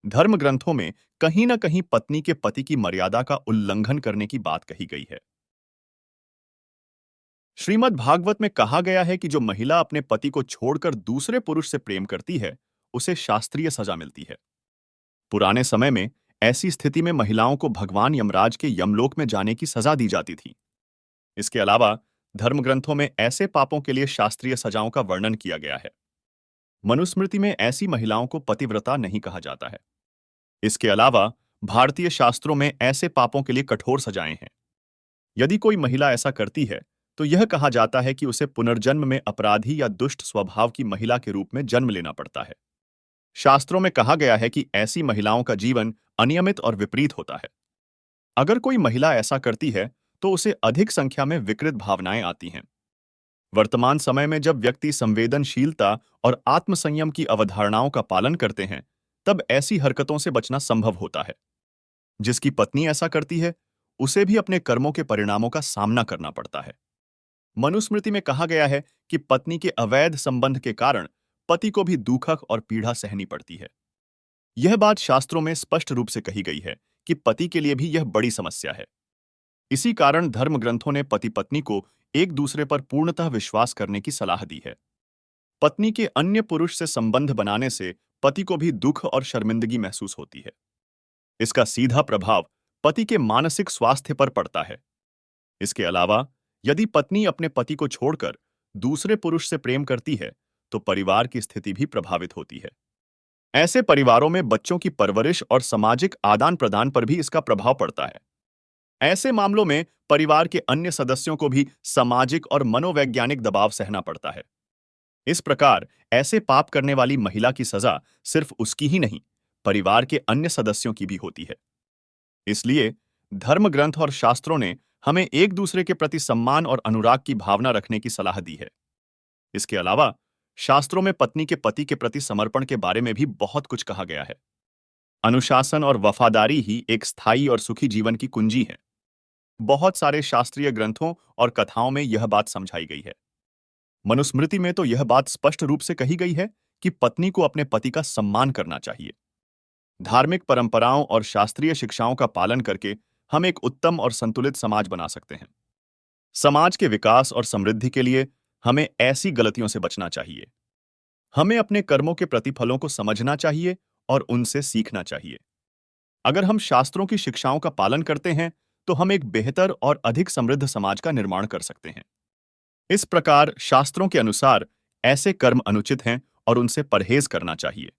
धर्म ग्रंथों में कहीं न कहीं पत्नी के पति की मर्यादा का उल्लंघन करने की बात कही गई है। श्रीमद् भागवत में कहा गया है कि जो महिला अपने पति को छोड़कर दूसरे पुरुष से प्रेम करती है, उसे शास्त्रीय सजा मिलती है। पुराने समय में ऐसी स्थिति में महिलाओं को भगवान यमराज के यमलोक में जाने की सजा दी जाती थी। इसके अलावा धर्म ग्रंथों में ऐसे पापों के लिए शास्त्रीय सजाओं का वर्णन किया गया है। मनुस्मृति में ऐसी महिलाओं को पतिव्रता नहीं कहा जाता है। इसके अलावा भारतीय शास्त्रों में ऐसे पापों के लिए कठोर सजाएं हैं। यदि कोई महिला ऐसा करती है, तो यह कहा जाता है कि उसे पुनर्जन्म में अपराधी या दुष्ट स्वभाव की महिला के रूप में जन्म लेना पड़ता है। शास्त्रों में कहा गया है कि ऐसी महिलाओं का जीवन अनियमित और विपरीत होता है। अगर कोई महिला ऐसा करती है, तो उसे अधिक संख्या में विकृत भावनाएं आती हैं। वर्तमान समय में जब व्यक्ति संवेदनशीलता और आत्मसंयम की अवधारणाओं का पालन करते हैं, तब ऐसी हरकतों से बचना संभव होता है। जिसकी पत्नी ऐसा करती है, उसे भी अपने कर्मों के परिणामों का सामना करना पड़ता है। मनुस्मृति में कहा गया है कि पत्नी के अवैध संबंध के कारण पति को भी दुखक और पीड़ा सहनी पड़ती है। यह बात शास्त्रों में स्पष्ट रूप से कही गई है कि पति के लिए भी यह बड़ी समस्या है। इसी कारण धर्म ग्रंथों ने पति पत्नी को एक दूसरे पर पूर्णतः विश्वास करने की सलाह दी है। पत्नी के अन्य पुरुष से संबंध बनाने से पति को भी दुख और शर्मिंदगी महसूस होती है। इसका सीधा प्रभाव पति के मानसिक स्वास्थ्य पर पड़ता है। इसके अलावा यदि पत्नी अपने पति को छोड़कर दूसरे पुरुष से प्रेम करती है, तो परिवार की स्थिति भी प्रभावित होती है। ऐसे परिवारों में बच्चों की परवरिश और सामाजिक आदान प्रदान पर भी इसका प्रभाव पड़ता है। ऐसे मामलों में परिवार के अन्य सदस्यों को भी सामाजिक और मनोवैज्ञानिक दबाव सहना पड़ता है। इस प्रकार ऐसे पाप करने वाली महिला की सजा सिर्फ उसकी ही नहीं, परिवार के अन्य सदस्यों की भी होती है। इसलिए धर्म ग्रंथ और शास्त्रों ने हमें एक दूसरे के प्रति सम्मान और अनुराग की भावना रखने की सलाह दी है। इसके अलावा शास्त्रों में पत्नी के पति के प्रति समर्पण के बारे में भी बहुत कुछ कहा गया है। अनुशासन और वफादारी ही एक स्थायी और सुखी जीवन की कुंजी है। बहुत सारे शास्त्रीय ग्रंथों और कथाओं में यह बात समझाई गई है। मनुस्मृति में तो यह बात स्पष्ट रूप से कही गई है कि पत्नी को अपने पति का सम्मान करना चाहिए। धार्मिक परंपराओं और शास्त्रीय शिक्षाओं का पालन करके हम एक उत्तम और संतुलित समाज बना सकते हैं। समाज के विकास और समृद्धि के लिए हमें ऐसी गलतियों से बचना चाहिए। हमें अपने कर्मों के प्रतिफलों को समझना चाहिए और उनसे सीखना चाहिए। अगर हम शास्त्रों की शिक्षाओं का पालन करते हैं, तो हम एक बेहतर और अधिक समृद्ध समाज का निर्माण कर सकते हैं। इस प्रकार शास्त्रों के अनुसार ऐसे कर्म अनुचित हैं और उनसे परहेज करना चाहिए।